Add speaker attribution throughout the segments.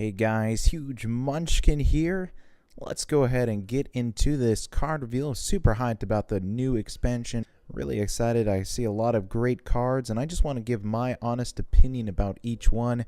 Speaker 1: Hey guys, Huge Munchkin here. Let's go ahead and get into this card reveal. I'm super hyped about the new expansion. Really excited. I see a lot of great cards, and I just want to give my honest opinion about each one.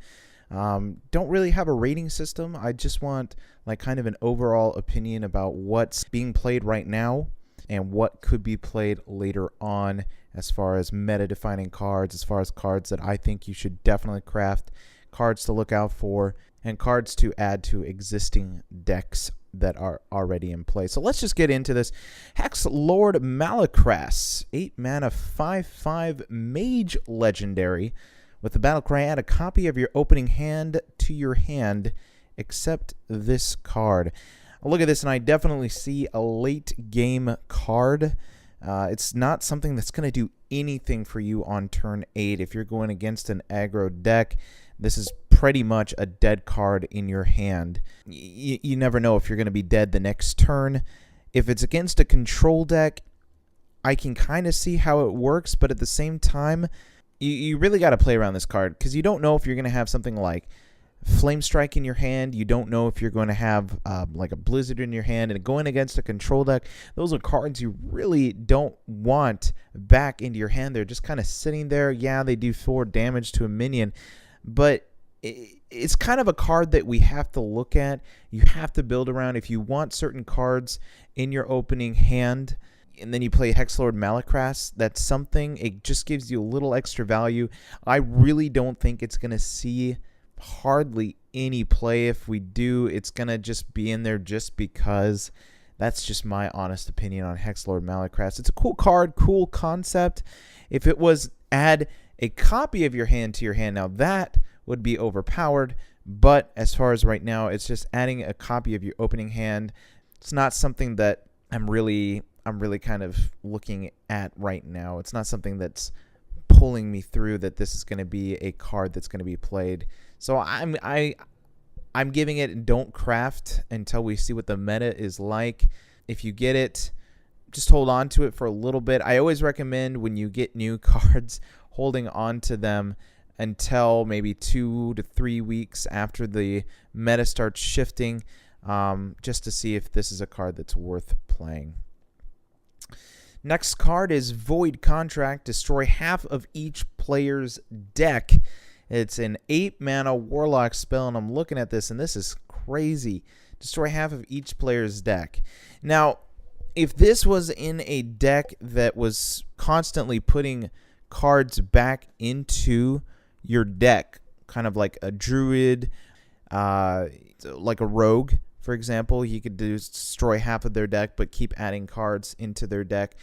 Speaker 1: Don't really have a rating system. I just want like kind of an overall opinion about what's being played right now and what could be played later on as far as meta-defining cards, as far as cards that I think you should definitely craft, cards to look out for, and cards to add to existing decks that are already in play. So let's just get into this. Hex Lord Malakras, 8 mana, 5/5 mage legendary. With the battle cry, add a copy of your opening hand to your hand, except this card. I look at this and I definitely see a late game card. It's not something that's going to do anything for you on turn 8. If you're going against an aggro deck, this is pretty much a dead card in your hand. You never know if you're going to be dead the next turn. If it's against a control deck, I can kind of see how it works, but at the same time, you really got to play around this card because you don't know if you're going to have something like Flame Strike in your hand. You don't know if you're going to have like a Blizzard in your hand, and going against a control deck, those are cards you really don't want back into your hand. They're just kind of sitting there. Yeah, they do 4 damage to a minion, but it's kind of a card that we have to look at. You have to build around. If you want certain cards in your opening hand, and then you play Hexlord Malakras, that's something. It just gives you a little extra value. I really don't think it's going to see hardly any play. If we do, it's going to just be in there just because. That's just my honest opinion on Hexlord Malakras. It's a cool card, cool concept. If it was add a copy of your hand to your hand, now that would be overpowered, but as far as right now, it's just adding a copy of your opening hand. It's not something that I'm really kind of looking at right now. It's not something that's pulling me through that this is going to be a card that's going to be played. So I'm giving it don't craft until we see what the meta is like. If you get it, just hold on to it for a little bit. I always recommend when you get new cards, holding on to them until maybe 2 to 3 weeks after the meta starts shifting, just to see if this is a card that's worth playing. Next card is Void Contract. Destroy half of each player's deck. It's an 8 mana Warlock spell, and I'm looking at this, and this is crazy. Destroy half of each player's deck. Now, if this was in a deck that was constantly putting cards back into your deck, kind of like a druid, like a rogue, for example, he could destroy half of their deck but keep adding cards into their deck.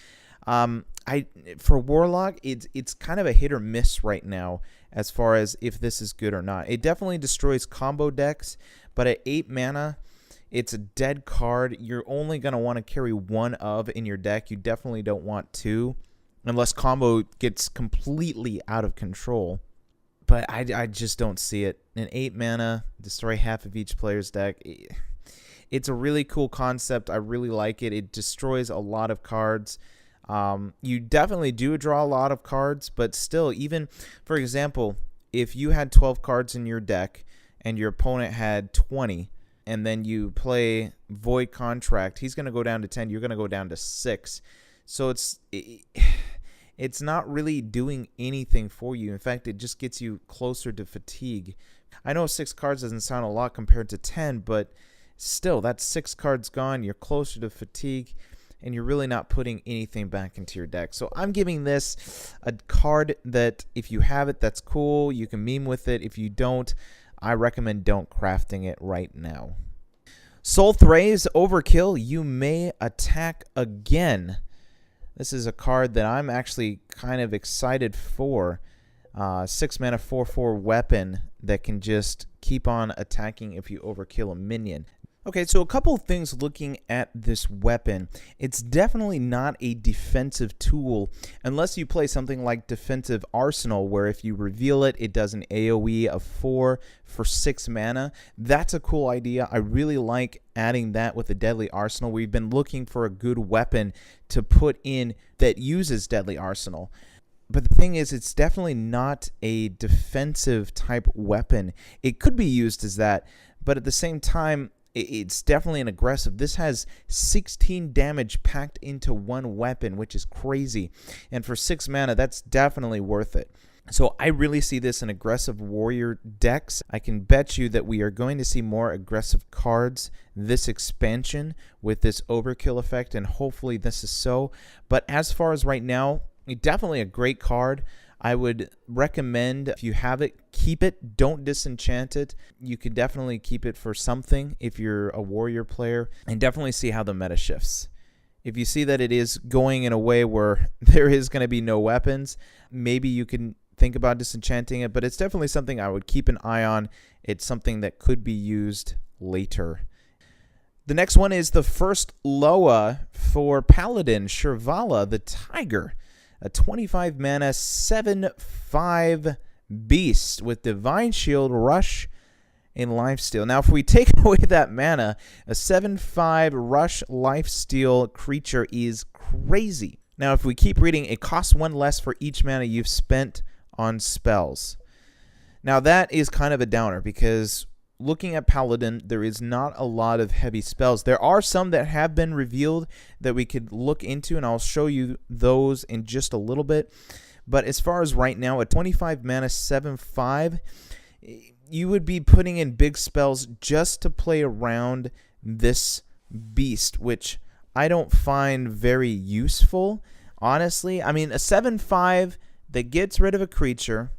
Speaker 1: For Warlock, it's kind of a hit or miss right now as far as if this is good or not. It definitely destroys combo decks, but at 8 mana, it's a dead card. You're only going to want to carry 1 of in your deck. You definitely don't want 2 unless combo gets completely out of control. But I just don't see it. An 8 mana, destroy half of each player's deck. It's a really cool concept. I really like it. It destroys a lot of cards. You definitely do draw a lot of cards, but still, even, for example, if you had 12 cards in your deck and your opponent had 20, and then you play Void Contract, he's going to go down to 10, you're going to go down to 6. So it's not really doing anything for you. In fact, it just gets you closer to fatigue. I know 6 cards doesn't sound a lot compared to 10, but still, that's 6 cards gone. You're closer to fatigue, and you're really not putting anything back into your deck. So I'm giving this a card that if you have it, that's cool. You can meme with it. If you don't, I recommend don't crafting it right now. Soul Thrays Overkill. You may attack again. This is a card that I'm actually kind of excited for. 6 mana 4/4 weapon that can just keep on attacking if you overkill a minion. Okay, so a couple of things looking at this weapon. It's definitely not a defensive tool unless you play something like Defensive Arsenal, where if you reveal it, it does an AoE of 4 for 6 mana. That's a cool idea. I really like adding that with the Deadly Arsenal. We've been looking for a good weapon to put in that uses Deadly Arsenal. But the thing is, it's definitely not a defensive type weapon. It could be used as that, but at the same time, it's definitely an aggressive. This has 16 damage packed into one weapon, which is crazy. And for 6 mana, that's definitely worth it. So I really see this in aggressive warrior decks. I can bet you that we are going to see more aggressive cards this expansion with this overkill effect, and hopefully this is so. But as far as right now, definitely a great card. I would recommend, if you have it, keep it. Don't disenchant it. You can definitely keep it for something if you're a warrior player, and definitely see how the meta shifts. If you see that it is going in a way where there is going to be no weapons, maybe you can think about disenchanting it, but it's definitely something I would keep an eye on. It's something that could be used later. The next one is the first Loa for Paladin, Shirvala the Tiger. A 25 mana 7/5 beast with Divine Shield, Rush, and Lifesteal. Now, if we take away that mana, a 7/5 Rush Lifesteal creature is crazy. Now, if we keep reading, it costs 1 less for each mana you've spent on spells. Now, that is kind of a downer because looking at Paladin, there is not a lot of heavy spells. There are some that have been revealed that we could look into, and I'll show you those in just a little bit. But as far as right now, a 25 mana 7/5, you would be putting in big spells just to play around this beast, which I don't find very useful, honestly. I mean, a 7/5 that gets rid of a creature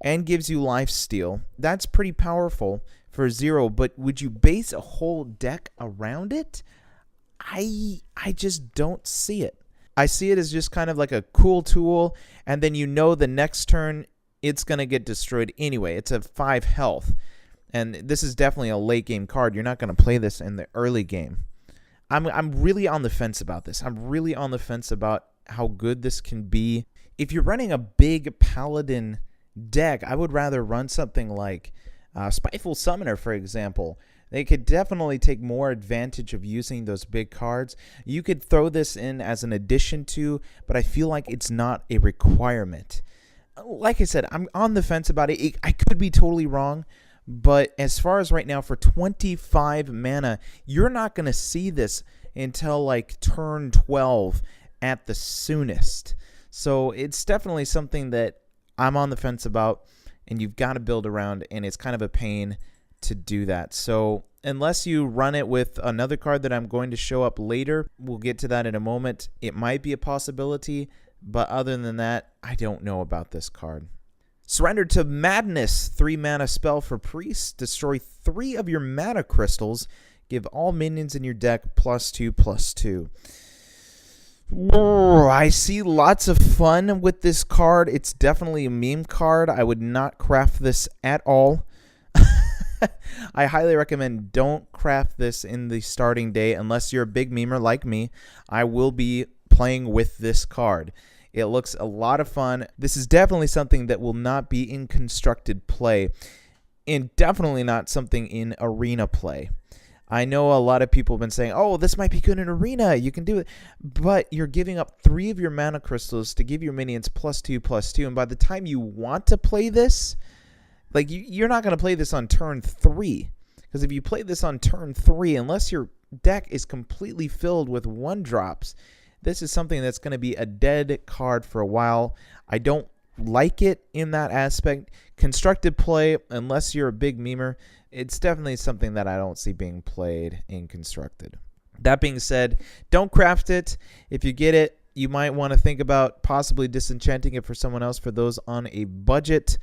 Speaker 1: and gives you lifesteal, that's pretty powerful for 0, but would you base a whole deck around it? I just don't see it. I see it as just kind of like a cool tool, and then you know the next turn it's going to get destroyed anyway. It's a 5 health, and this is definitely a late game card. You're not going to play this in the early game. I'm really on the fence about this. I'm really on the fence about how good this can be. If you're running a big Paladin deck, I would rather run something like Spiteful Summoner, for example. They could definitely take more advantage of using those big cards. You could throw this in as an addition to, but I feel like it's not a requirement. Like I said, I'm on the fence about it. I could be totally wrong, but as far as right now, for 25 mana, you're not going to see this until like turn 12 at the soonest. So it's definitely something that I'm on the fence about, and you've got to build around, and it's kind of a pain to do that. So unless you run it with another card that I'm going to show up later, we'll get to that in a moment, it might be a possibility, but other than that, I don't know about this card. Surrender to Madness, 3 mana spell for Priest. Destroy 3 of your mana crystals. Give all minions in your deck +2/+2. I see lots of fun with this card. It's definitely a meme card. I would not craft this at all. I highly recommend don't craft this in the starting day unless you're a big memer like me. I will be playing with this card. It looks a lot of fun. This is definitely something that will not be in constructed play, and definitely not something in arena play. I know a lot of people have been saying, oh, this might be good in arena, you can do it, but you're giving up 3 of your mana crystals to give your minions +2/+2, and by the time you want to play this, like you're not going to play this on turn 3, because if you play this on turn 3, unless your deck is completely filled with 1-drops, this is something that's going to be a dead card for a while. I don't like it in that aspect. Constructed play, unless you're a big memer, it's definitely something that I don't see being played in constructed. That being said, don't craft it. If you get it, you might want to think about possibly disenchanting it for someone else, for those on a budget,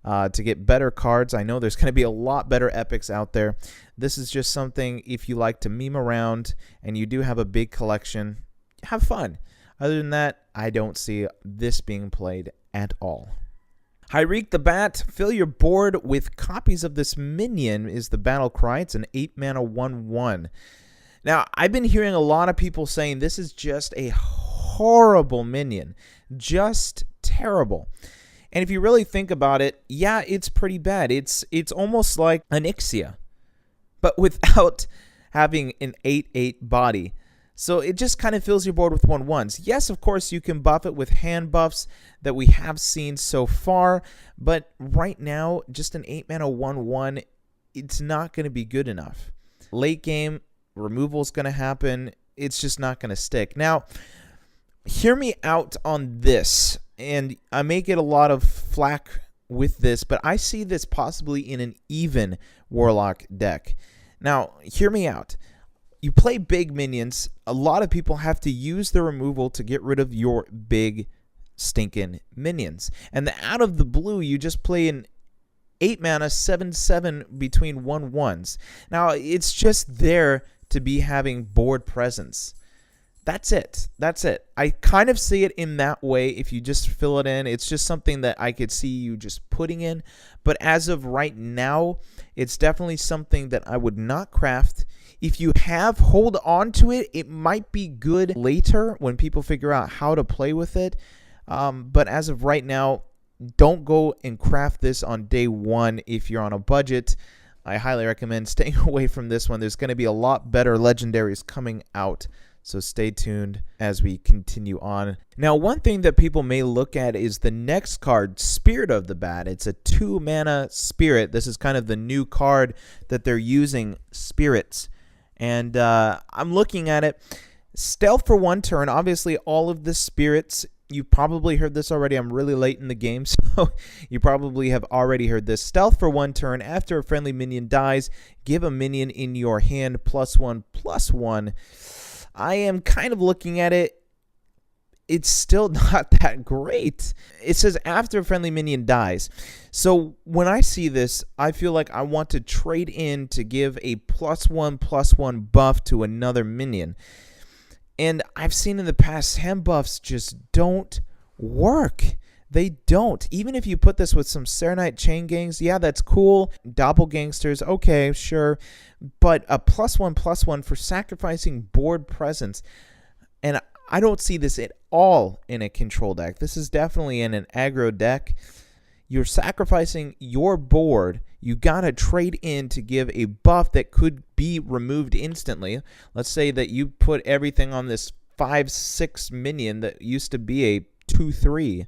Speaker 1: to get better cards. I know there's going to be a lot better epics out there. This is just something, if you like to meme around and you do have a big collection, have fun. Other than that, I don't see this being played at all. Hyreek the Bat, fill your board with copies of this minion is the battle cry. It's an 8 mana 1/1. Now, I've been hearing a lot of people saying this is just a horrible minion. Just terrible. And if you really think about it, yeah, it's pretty bad. It's almost like Onyxia, but without having an 8/8 body. So it just kind of fills your board with 1/1s. Yes, of course, you can buff it with hand buffs that we have seen so far, but right now, just an 8 mana 1/1 it's not going to be good enough. Late game, removal is going to happen. It's just not going to stick. Now, hear me out on this, and I may get a lot of flack with this, but I see this possibly in an even Warlock deck. Now, hear me out. You play big minions. A lot of people have to use the removal to get rid of your big stinking minions. And out of the blue, you just play an 8 mana 7/7 between 1/1s. Now, it's just there to be having board presence. That's it. That's it. I kind of see it in that way if you just fill it in. It's just something that I could see you just putting in. But as of right now, it's definitely something that I would not craft. If you have, hold on to it. It might be good later when people figure out how to play with it. But as of right now, don't go and craft this on day one if you're on a budget. I highly recommend staying away from this one. There's going to be a lot better legendaries coming out. So stay tuned as we continue on. Now, one thing that people may look at is the next card, Spirit of the Bat. It's a 2 mana spirit. This is kind of the new card that they're using, spirits. And I'm looking at it. Stealth for 1 turn. Obviously, all of the spirits, you've probably heard this already. I'm really late in the game, so you probably have already heard this. Stealth for 1 turn. After a friendly minion dies, give a minion in your hand +1/+1. I am kind of looking at it. It's still not that great. It says after a friendly minion dies. So when I see this, I feel like I want to trade in to give a +1/+1 buff to another minion. And I've seen in the past, hand buffs just don't work. They don't. Even if you put this with some Serenite Chain Gangs, yeah, that's cool. Doppelgangsters, okay, sure. But a +1/+1 for sacrificing board presence. And I don't see this at all in a control deck. This is definitely in an aggro deck. You're sacrificing your board. You got to trade in to give a buff that could be removed instantly. Let's say that you put everything on this 5/6 minion that used to be a 2/3.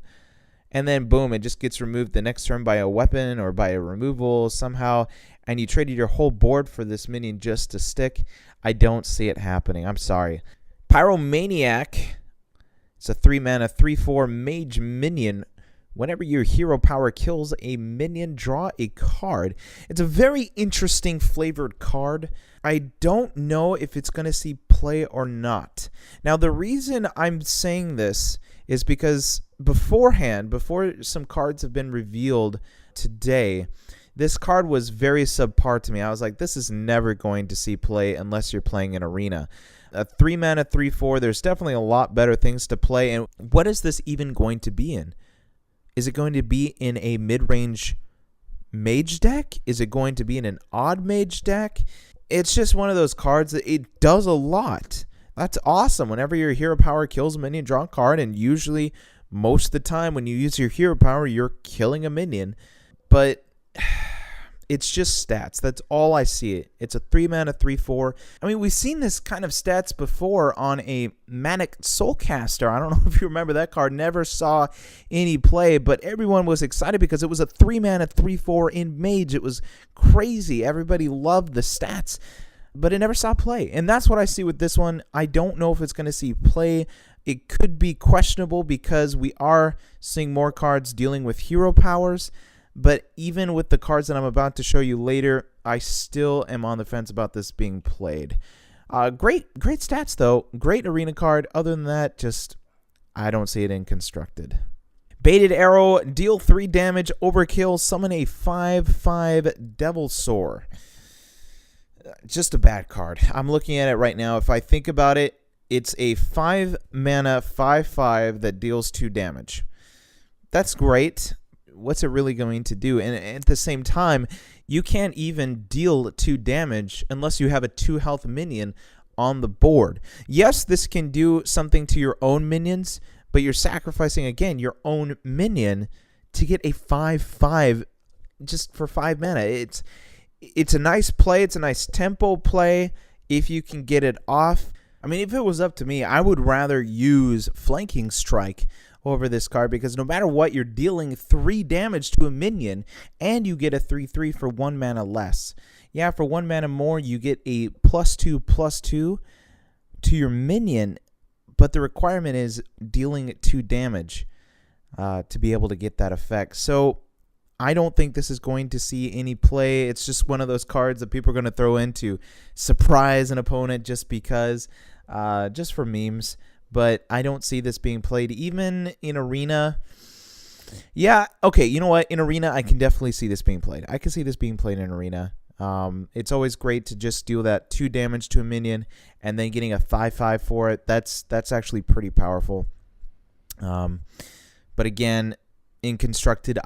Speaker 1: And then, boom, it just gets removed the next turn by a weapon or by a removal somehow. And you traded your whole board for this minion just to stick. I don't see it happening. I'm sorry. Pyromaniac. It's a 3 mana 3/4 mage minion. Whenever your hero power kills a minion, draw a card. It's a very interesting flavored card. I don't know if it's going to see play or not. Now, the reason I'm saying this is because beforehand, before some cards have been revealed today, this card was very subpar to me. I was like, this is never going to see play unless you're playing an arena. A 3 mana 3/4, there's definitely a lot better things to play. And what is this even going to be in? Is it going to be in a mid-range mage deck? Is it going to be in an odd mage deck? It's just one of those cards that it does a lot. That's awesome. Whenever your hero power kills a minion, draw a card. And usually, most of the time, when you use your hero power, you're killing a minion. But it's just stats. That's all I see it. It's a 3 mana 3/4. I mean, we've seen this kind of stats before on a Manic Soulcaster. I don't know if you remember that card. Never saw any play, but everyone was excited because it was a 3 mana 3/4 in Mage. It was crazy. Everybody loved the stats, but it never saw play. And that's what I see with this one. I don't know if it's going to see play. It could be questionable because we are seeing more cards dealing with hero powers. But even with the cards that I'm about to show you later, I still am on the fence about this being played. Great stats, though. Great arena card. Other than that, just I don't see it in constructed. Baited Arrow, deal 3 damage, overkill, summon a 5/5 Devil Soar. Just a bad card. I'm looking at it right now. If I think about it, it's a 5 mana 5/5 that deals 2 damage. That's great. What's it really going to do? And at the same time, you can't even deal 2 damage unless you have a 2 health minion on the board. Yes, this can do something to your own minions, but you're sacrificing, again, your own minion to get a 5/5 just for 5 mana. It's a nice play. It's a nice tempo play if you can get it off. I mean, if it was up to me, I would rather use Flanking Strike over this card because no matter what, you're dealing 3 damage to a minion and you get a 3/3 for 1 mana less. Yeah, for 1 mana more, you get a +2/+2 to your minion, but the requirement is dealing 2 damage to be able to get that effect. So I don't think this is going to see any play. It's just one of those cards that people are going to throw in to surprise an opponent just because, just for memes. But I don't see this being played even in Arena. Yeah, okay, you know what? In Arena, I can definitely see this being played. I can see this being played in Arena. It's always great to just deal that 2 damage to a minion and then getting a 5/5 for it. That's actually pretty powerful. But again, in Constructed,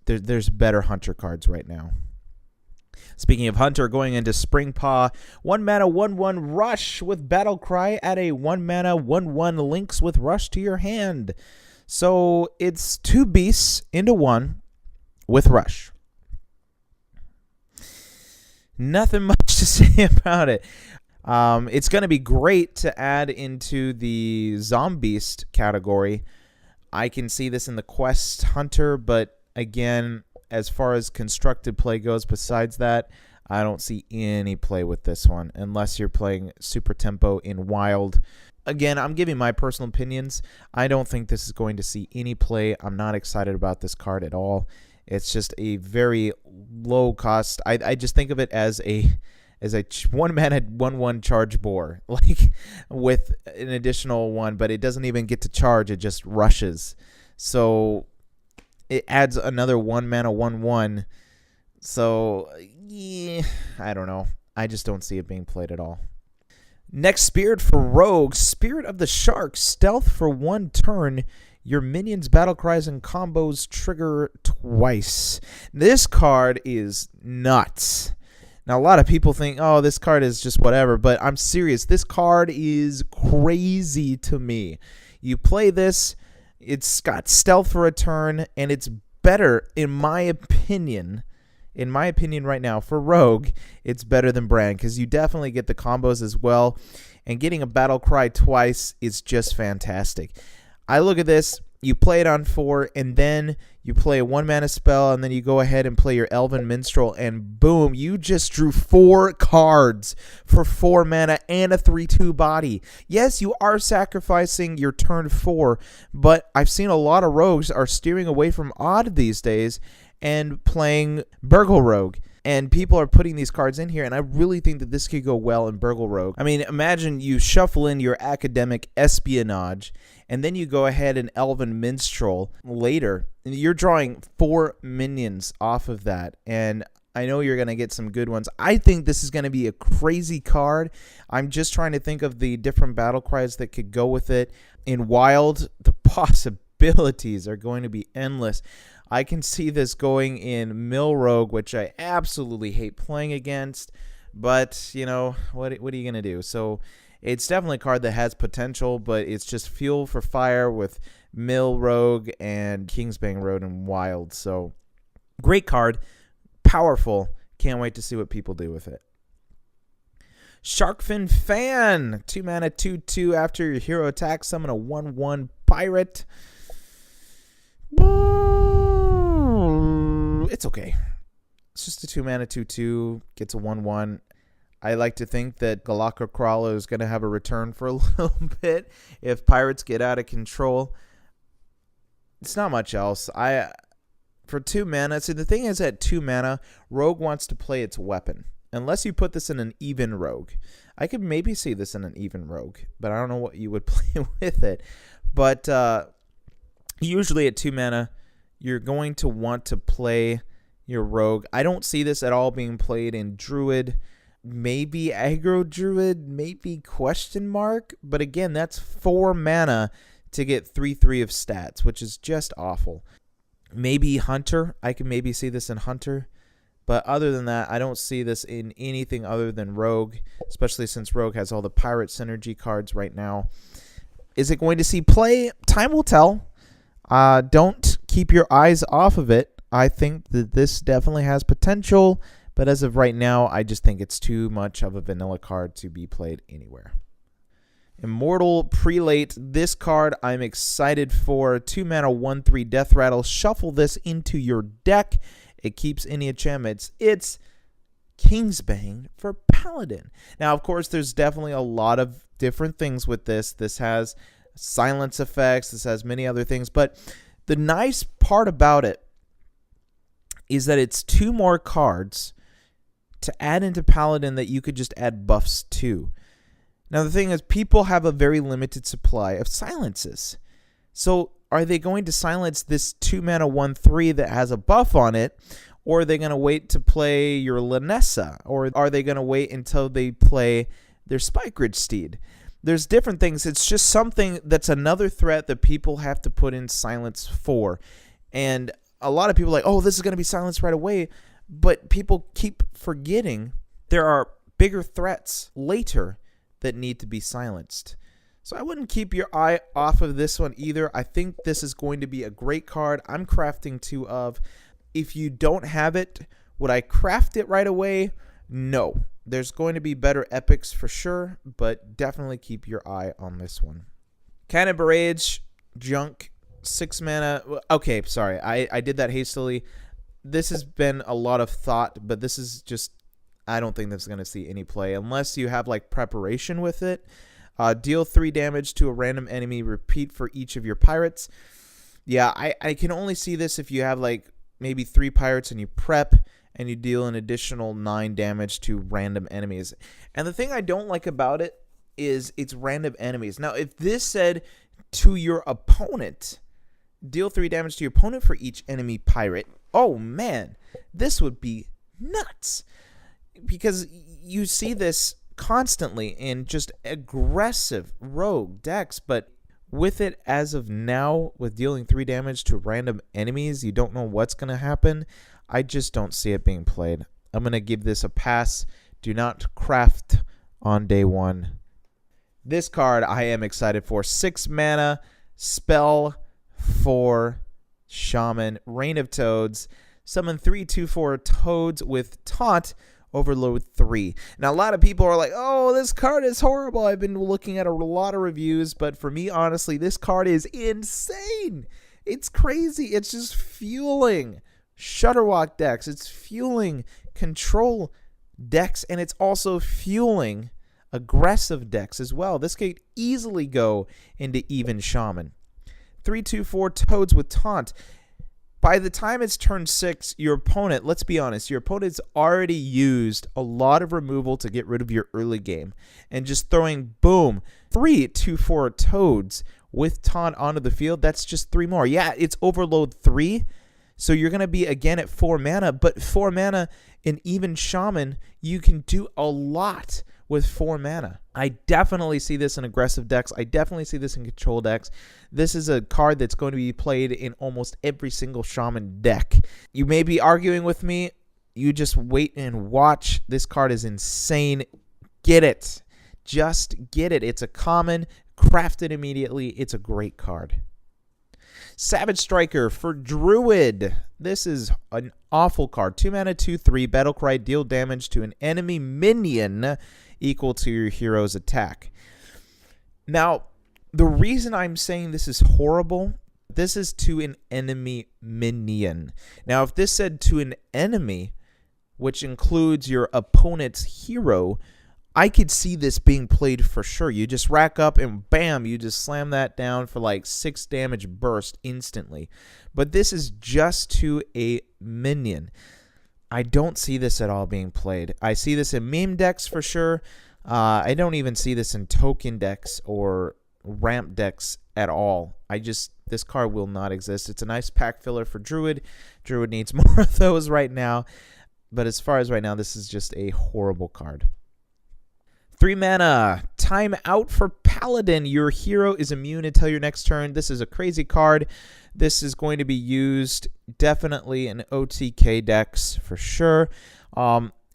Speaker 1: there's better Hunter cards right now. Speaking of Hunter, going into Spring Paw, 1 mana 1/1 Rush with Battle Cry. Add a 1 mana 1/1 Links with Rush to your hand. So it's 2 beasts into 1 with Rush. Nothing much to say about it. It's going to be great to add into the Zombeast category. I can see this in the Quest Hunter, but again, as far as constructed play goes, besides that, I don't see any play with this one unless you're playing Super Tempo in Wild. Again, I'm giving my personal opinions. I don't think this is going to see any play. I'm not excited about this card at all. It's just a very low cost. I just think of it as a 1 mana 1/1 charge boar, like with an additional 1, but it doesn't even get to charge. It just rushes. So it adds another 1 mana 1/1. So yeah, I don't know. I just don't see it being played at all. Next, Spirit for Rogue. Spirit of the Shark. Stealth for 1 turn. Your minions' battle cries and combos trigger twice. This card is nuts. Now, a lot of people think, oh, this card is just whatever, but I'm serious. This card is crazy to me. You play this, it's got stealth for a turn, and it's better, in my opinion right now, for Rogue, it's better than Brand, because you definitely get the combos as well, and getting a battle cry twice is just fantastic. I look at this, you play it on 4, and then you play a 1 mana spell, and then you go ahead and play your Elven Minstrel, and boom, you just drew 4 cards for 4 mana and a 3/2 body. Yes, you are sacrificing your turn 4, but I've seen a lot of rogues are steering away from Odd these days and playing Burgle Rogue. And people are putting these cards in here, and I really think that this could go well in Burgle Rogue. I mean, imagine you shuffle in your Academic Espionage, and then you go ahead and Elven Minstrel later. And you're drawing 4 minions off of that, and I know you're going to get some good ones. I think this is going to be a crazy card. I'm just trying to think of the different battle cries that could go with it. In Wild, the possibilities are going to be endless. I can see this going in Mill Rogue, which I absolutely hate playing against, but, you know, what are you going to do? So it's definitely a card that has potential, but it's just fuel for fire with Mill Rogue and Kingsbane Road and Wild. So great card, powerful. Can't wait to see what people do with it. Sharkfin Fan, 2 mana 2/2. After your hero attacks, summon a 1/1 pirate. It's okay. It's just a 2 mana 2/2. Gets a 1/1. I like to think that Galaka Crawler is going to have a return for a little bit if pirates get out of control. It's not much else. For 2 mana, see, the thing is, at 2 mana, Rogue wants to play its weapon. Unless you put this in an even Rogue. I could maybe see this in an even Rogue, but I don't know what you would play with it. But usually at 2 mana, you're going to want to play your Rogue. I don't see this at all being played in Druid. Maybe Aggro Druid, maybe question mark. But again, that's 4 mana to get 3/3 of stats, which is just awful. Maybe Hunter. I can maybe see this in Hunter. But other than that, I don't see this in anything other than Rogue, especially since Rogue has all the Pirate Synergy cards right now. Is it going to see play? Time will tell. Don't keep your eyes off of it. I think that this definitely has potential, but as of right now, I just think it's too much of a vanilla card to be played anywhere. Immortal Prelate. This card I'm excited for. 2 mana, 1/3 Death Rattle. Shuffle this into your deck. It keeps any enchantments. It's Kingsbane for Paladin. Now, of course, there's definitely a lot of different things with this. This has silence effects. This has many other things. But the nice part about it is that it's 2 more cards to add into Paladin that you could just add buffs to. Now, the thing is, people have a very limited supply of silences. So are they going to silence this 2 mana 1/3 that has a buff on it? Or are they going to wait to play your Lanessa? Or are they going to wait until they play their Spikeridge Steed? There's different things. It's just something that's another threat that people have to put in silence for. And a lot of people are like, oh, this is going to be silenced right away. But people keep forgetting there are bigger threats later that need to be silenced. So I wouldn't keep your eye off of this one either. I think this is going to be a great card. I'm crafting 2 of. If you don't have it, would I craft it right away? No. There's going to be better epics for sure, but definitely keep your eye on this one. Cannon Barrage, junk, 6 mana. Okay, sorry. I did that hastily. This has been a lot of thought, but this is just, I don't think this is going to see any play unless you have like preparation with it. Deal 3 damage to a random enemy. Repeat for each of your pirates. Yeah, I can only see this if you have like maybe 3 pirates and you prep and you deal an additional 9 damage to random enemies. And the thing I don't like about it is it's random enemies. Now, if this said to your opponent, deal 3 damage to your opponent for each enemy pirate, oh man, this would be nuts. Because you see this constantly in just aggressive rogue decks, but with it as of now, with dealing 3 damage to random enemies, you don't know what's going to happen. I just don't see it being played. I'm going to give this a pass. Do not craft on day 1. This card I am excited for. 6 mana, spell for Shaman, Reign of Toads. Summon 3/2/4 Toads with Taunt. Overload 3. Now, a lot of people are like, oh, this card is horrible. I've been looking at a lot of reviews, but for me, honestly, this card is insane. It's crazy. It's just fueling Shutterwalk decks. It's fueling control decks, and it's also fueling aggressive decks as well. This could easily go into even Shaman. 3/2/4 Toads with Taunt. By the time it's turn 6, your opponent, let's be honest, your opponent's already used a lot of removal to get rid of your early game. And just throwing, boom, 3/2/4 Toads with Taunt onto the field, that's just 3 more. Yeah, it's overload 3, so you're going to be again at 4 mana, but 4 mana in even Shaman, you can do a lot with 4 mana. I definitely see this in aggressive decks. I definitely see this in control decks. This is a card that's going to be played in almost every single Shaman deck. You may be arguing with me. You just wait and watch. This card is insane. Get it. Just get it. It's a common. Craft it immediately. It's a great card. Savage Striker for Druid. This is an awful card. 2 mana, 2/3. Battlecry. Deal damage to an enemy minion equal to your hero's attack. Now, the reason I'm saying this is horrible, this is to an enemy minion. Now, if this said to an enemy, which includes your opponent's hero, I could see this being played for sure. You just rack up and bam, you just slam that down for like 6 damage burst instantly. But this is just to a minion. I don't see this at all being played. I see this in meme decks for sure. I don't even see this in token decks or ramp decks at all. This card will not exist. It's a nice pack filler for Druid. Druid needs more of those right now. But as far as right now, this is just a horrible card. 3 mana, time out for Paladin. Your hero is immune until your next turn. This is a crazy card. This is going to be used definitely in OTK decks for sure.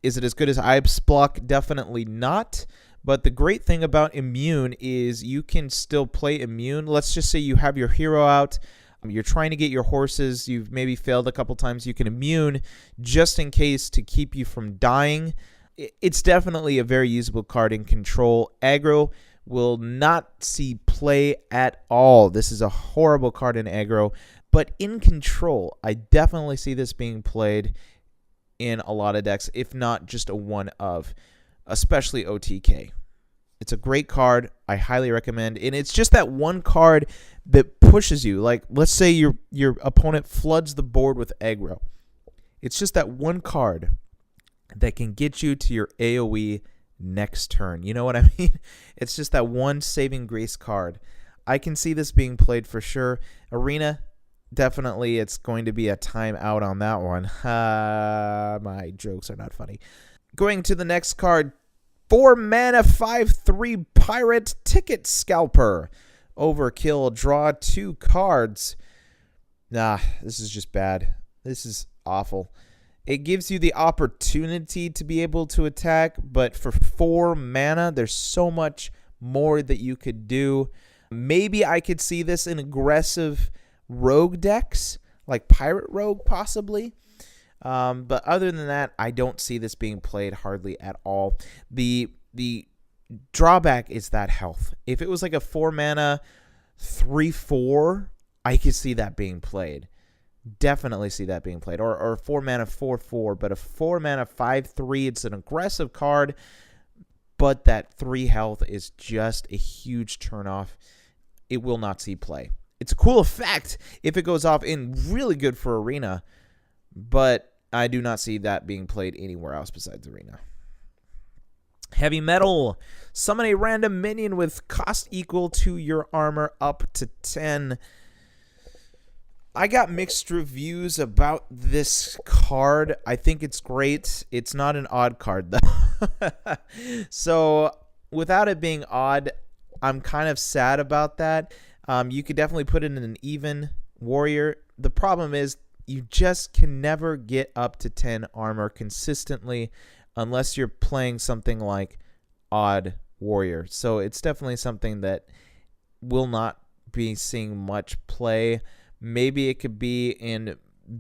Speaker 1: Is it as good as Ibs Block? Definitely not. But the great thing about immune is you can still play immune. Let's just say you have your hero out. You're trying to get your horses. You've maybe failed a couple times. You can immune just in case to keep you from dying. It's definitely a very usable card in control. Aggro, will not see play at all. This is a horrible card in aggro, but in control, I definitely see this being played in a lot of decks, if not just a one of, especially OTK. It's a great card. I highly recommend. And it's just that one card that pushes you. Like, let's say your opponent floods the board with aggro. It's just that one card that can get you to your AoE next turn. You know what I mean? It's just that one saving grace card. I can see this being played for sure. Arena, definitely it's going to be a timeout on that one. My jokes are not funny. Going to the next card, 4 mana, 5/3 Pirate Ticket Scalper. Overkill, draw 2 cards. Nah, this is just bad. This is awful. It gives you the opportunity to be able to attack, but for 4 mana, there's so much more that you could do. Maybe I could see this in aggressive rogue decks, like Pirate Rogue possibly. But other than that, I don't see this being played hardly at all. The drawback is that health. If it was like a 4 mana 3/4, I could see that being played. Definitely see that being played. Or a 4 mana 4/4, but a 4 mana 5/3, it's an aggressive card, but that 3 health is just a huge turnoff. It will not see play. It's a cool effect if it goes off in really good for Arena, but I do not see that being played anywhere else besides Arena. Heavy Metal. Summon a random minion with cost equal to your armor up to 10. I got mixed reviews about this card. I think it's great. It's not an odd card, though. So, without it being odd, I'm kind of sad about that. You could definitely put it in an even warrior. The problem is you just can never get up to 10 armor consistently unless you're playing something like odd warrior. So it's definitely something that will not be seeing much play. Maybe it could be in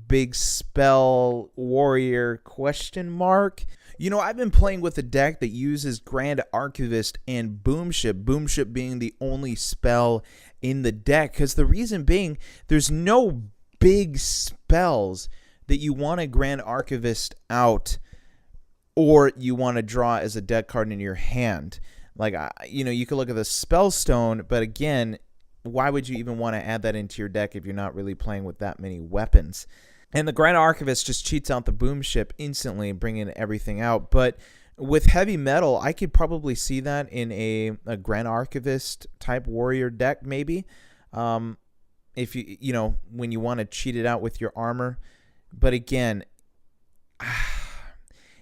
Speaker 1: big spell warrior question mark. You know, I've been playing with a deck that uses Grand Archivist and Boomship being the only spell in the deck, because the reason being there's no big spells that you want a Grand Archivist out or you want to draw as a deck card in your hand. Like, you know, you could look at the Spellstone, but again, why would you even want to add that into your deck if you're not really playing with that many weapons? And the Grand Archivist just cheats out the Boomship instantly, bringing everything out. But with Heavy Metal, I could probably see that in a Grand Archivist type warrior deck, maybe. If you know, when you want to cheat it out with your armor. But again,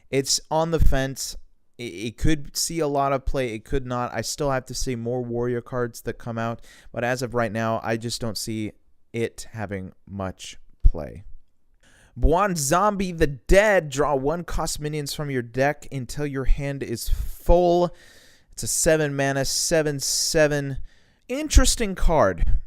Speaker 1: it's on the fence. It could see a lot of play. It could not. I still have to see more warrior cards that come out. But as of right now, I just don't see it having much play. Buon Zombie the Dead. Draw 1 cost minions from your deck until your hand is full. It's a 7 mana, 7/7. Interesting card.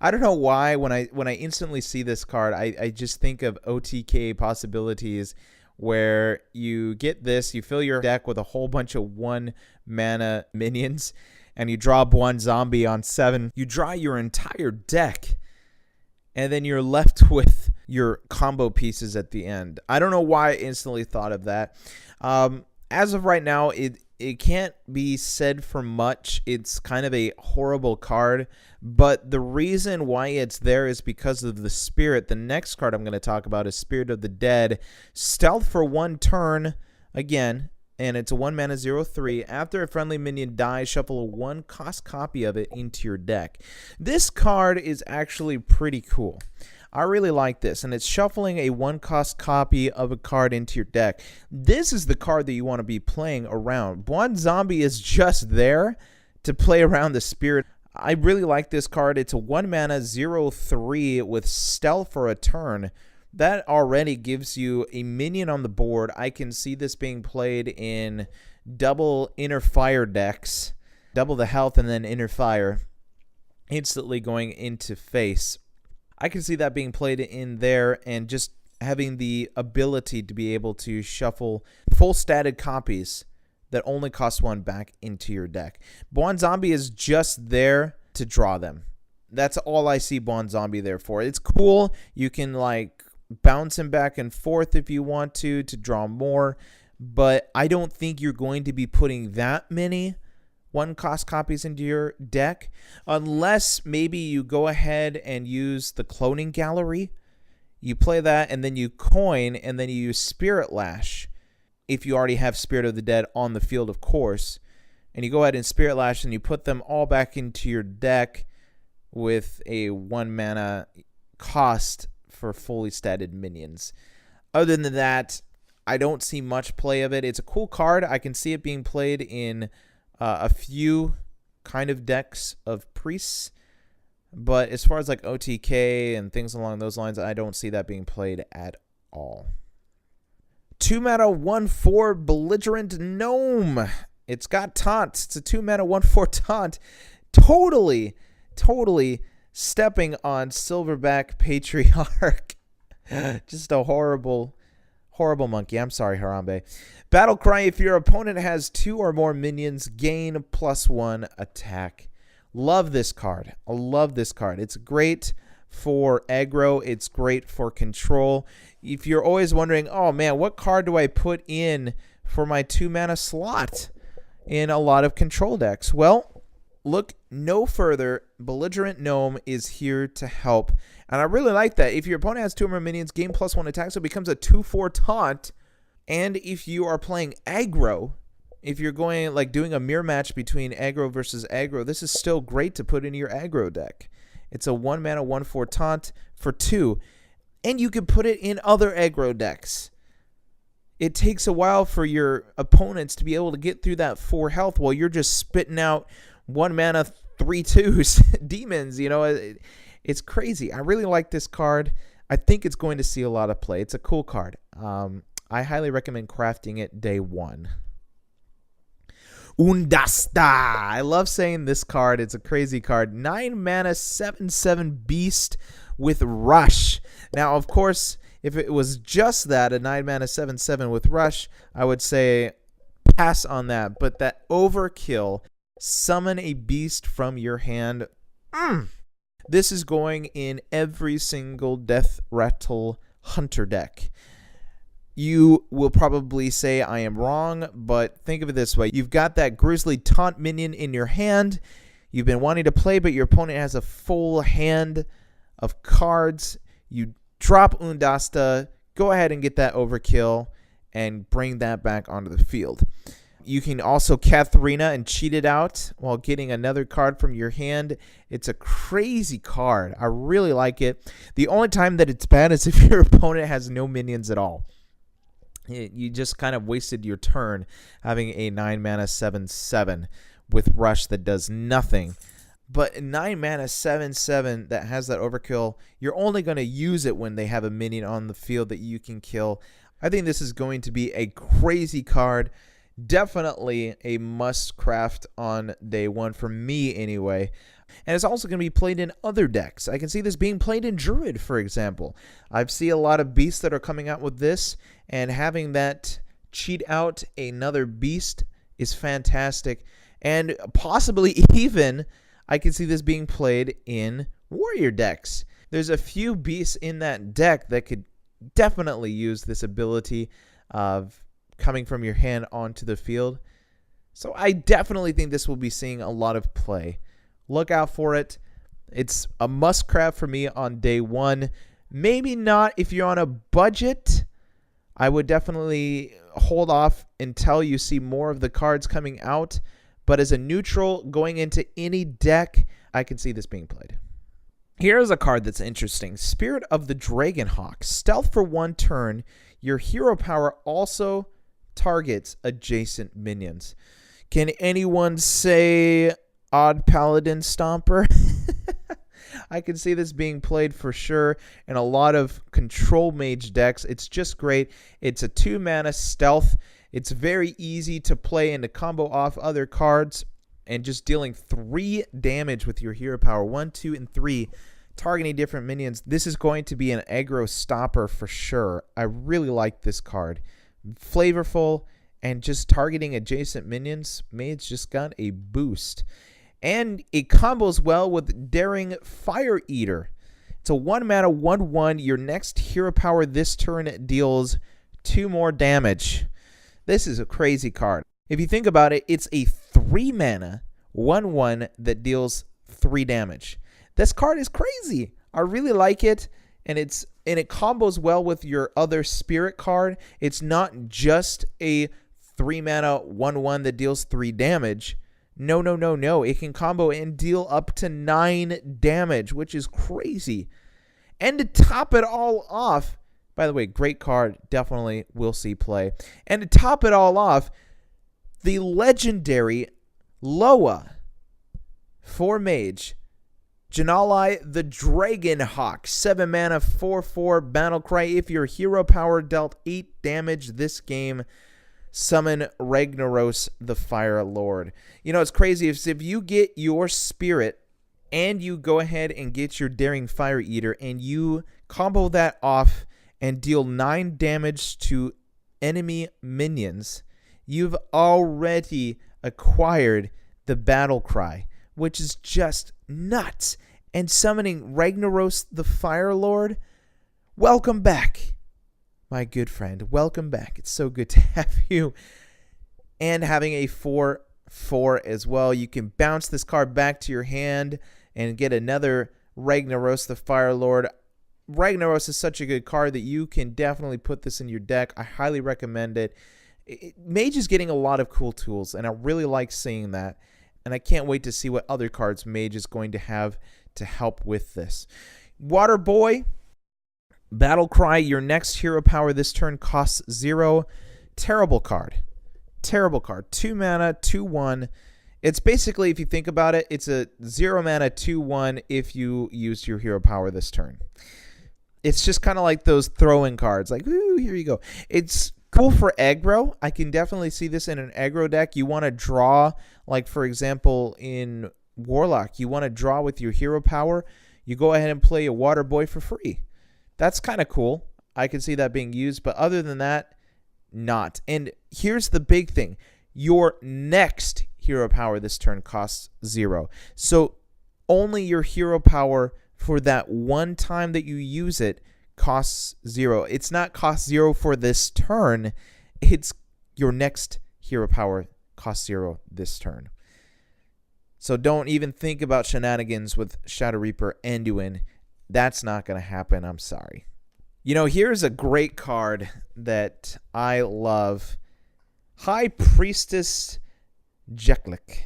Speaker 1: I don't know why when I instantly see this card, I just think of OTK possibilities where you get this, you fill your deck with a whole bunch of 1 mana minions, and you draw Buon Zombie on 7. You draw your entire deck, and then you're left with your combo pieces at the end. I don't know why I instantly thought of that. As of right now, it can't be said for much. It's kind of a horrible card, but the reason why it's there is because of the Spirit. The next card I'm going to talk about is Spirit of the Dead. Stealth for 1 turn, again, and it's a 1 mana 0/3. After a friendly minion dies, shuffle a 1 cost copy of it into your deck. This card is actually pretty cool. I really like this, and it's shuffling a 1 cost copy of a card into your deck. This is the card that you want to be playing around. Buon Zombie is just there to play around the Spirit. I really like this card. It's a 1 mana 0/3 with Stealth for a turn. That already gives you a minion on the board. I can see this being played in double Inner Fire decks. Double the health and then Inner Fire. Instantly going into face. I can see that being played in there and just having the ability to be able to shuffle full statted copies that only costs 1 back into your deck. Bond Zombie is just there to draw them. That's all I see Bond Zombie there for. It's cool. You can like bounce him back and forth if you want to draw more. But I don't think you're going to be putting that many 1-cost copies into your deck unless maybe you go ahead and use the cloning gallery. You play that and then you coin and then you use Spirit Lash if you already have Spirit of the Dead on the field, of course. And you go ahead and Spirit Lash and you put them all back into your deck with a 1 mana cost for fully statted minions. Other than that, I don't see much play of it. It's a cool card. I can see it being played in a few kind of decks of priests. But as far as like OTK and things along those lines, I don't see that being played at all. 2 mana 1/4 Belligerent Gnome. It's got taunt. It's a 2 mana 1/4 taunt. Totally stepping on Silverback Patriarch. Just a horrible monkey. I'm sorry, Harambe. Battle Cry. If your opponent has 2 or more minions, gain +1 attack. Love this card. I love this card. It's great for aggro. It's great for control. If you're always wondering, oh man, what card do I put in for my 2 mana slot in a lot of control decks? Well, look no further. Belligerent Gnome is here to help. And I really like that. If your opponent has 2 or more minions, gain +1 attack, so it becomes a 2/4 taunt. And if you are playing aggro, if you're going like doing a mirror match between aggro versus aggro, this is still great to put into your aggro deck. It's a 1 mana 1/4 taunt for 2. And you can put it in other aggro decks. It takes a while for your opponents to be able to get through that 4 health while you're just spitting out 1 mana 3/2s demons. You know, it's crazy. I really like this card. I think it's going to see a lot of play. It's a cool card. I highly recommend crafting it day 1. Undasta. I love saying this card. It's a crazy card. 9 mana 7/7 beast with rush. Now, of course, if it was just that, a 9 mana 7/7 with rush, I would say pass on that. But that overkill, summon a beast from your hand. This is going in every single Death Rattle Hunter deck. You will probably say I am wrong, but think of it this way. You've got that Grizzly Taunt minion in your hand. You've been wanting to play, but your opponent has a full hand of cards. You drop Undasta, go ahead and get that overkill, and bring that back onto the field. You can also Katharina and cheat it out while getting another card from your hand. It's a crazy card. I really like it. The only time that it's bad is if your opponent has no minions at all. You just kind of wasted your turn having a 9 mana 7/7 with rush that does nothing. But 9 mana 7/7 that has that overkill, you're only going to use it when they have a minion on the field that you can kill. I think this is going to be a crazy card. Definitely a must craft on day 1 for me anyway. And it's also going to be played in other decks. I can see this being played in Druid, for example. I see a lot of beasts that are coming out with this, and having that cheat out another beast is fantastic. And possibly even, I can see this being played in warrior decks. There's a few beasts in that deck that could definitely use this ability of coming from your hand onto the field. So I definitely think this will be seeing a lot of play. Look out for it. It's a must craft for me on day 1. Maybe not if you're on a budget. I would definitely hold off until you see more of the cards coming out. But as a neutral going into any deck, I can see this being played. Here's a card that's interesting. Spirit of the Dragonhawk. Stealth for 1 turn. Your hero power also targets adjacent minions. Can anyone say Odd Paladin Stomper? I can see this being played for sure in a lot of control mage decks. It's just great. It's a 2 mana stealth. It's very easy to play and to combo off other cards and just dealing 3 damage with your hero power. 1, 2, and 3, targeting different minions. This is going to be an aggro stopper for sure. I really like this card. Flavorful and just targeting adjacent minions, Mage just got a boost. And it combos well with Daring Fire Eater. It's a 1 mana 1/1. Your next hero power this turn deals 2 more damage. This is a crazy card. If you think about it, it's a 3 mana 1/1 that deals 3 damage. This card is crazy. I really like it, and it combos well with your other spirit card. It's not just a 3 mana 1/1 that deals 3 damage. No. It can combo and deal up to 9 damage, which is crazy. And to top it all off, by the way, great card, definitely will see play. And to top it all off, the legendary Loa for Mage, Janalai the Dragonhawk, 7 mana 4/4 Battlecry. If your hero power dealt 8 damage this game, summon Ragnaros the Fire Lord. You know, it's crazy. If you get your spirit and you go ahead and get your Daring Fire Eater and you combo that off and deal 9 damage to enemy minions, you've already acquired the Battle Cry, which is just nuts. And summoning Ragnaros the Fire Lord, welcome back, my good friend. Welcome back. It's so good to have you. And having a 4/4 as well. You can bounce this card back to your hand and get another Ragnaros the Fire Lord. Ragnaros is such a good card that you can definitely put this in your deck. I highly recommend it. Mage is getting a lot of cool tools, and I really like seeing that. And I can't wait to see what other cards Mage is going to have to help with this. Water Boy, Battle Cry, your next hero power this turn costs 0. Terrible card. Terrible card. 2 mana, 2/1. It's basically, if you think about it, it's a 0 mana 2/1 if you use your hero power this turn. It's just kind of like those throw-in cards. Like, ooh, here you go. It's cool for aggro. I can definitely see this in an aggro deck. You want to draw, like, for example, in Warlock, you want to draw with your hero power. You go ahead and play a Water Boy for free. That's kind of cool. I can see that being used, but other than that, not. And here's the big thing. Your next hero power this turn costs 0. So only your hero power for that one time that you use it costs 0. It's not cost 0 for this turn. It's your next hero power costs 0 this turn. So don't even think about shenanigans with Shadow Reaper Anduin. That's not going to happen. I'm sorry. You know, here's a great card that I love. High Priestess Jeklik.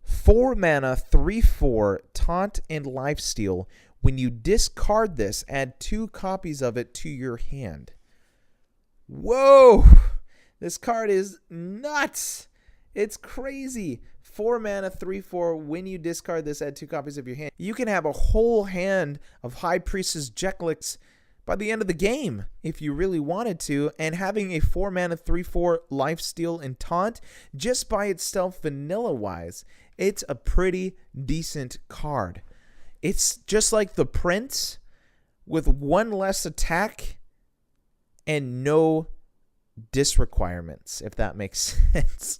Speaker 1: 4 mana, 3/4, taunt and lifesteal. When you discard this, add 2 copies of it to your hand. Whoa! This card is nuts. It's crazy. 4 mana, 3/4. When you discard this, add 2 copies of your hand. You can have a whole hand of High Priestess Jekliks by the end of the game if you really wanted to. And having a 4 mana, 3/4 lifesteal and taunt, just by itself vanilla-wise, it's a pretty decent card. It's just like the Prince with 1 less attack and no dis requirements, if that makes sense.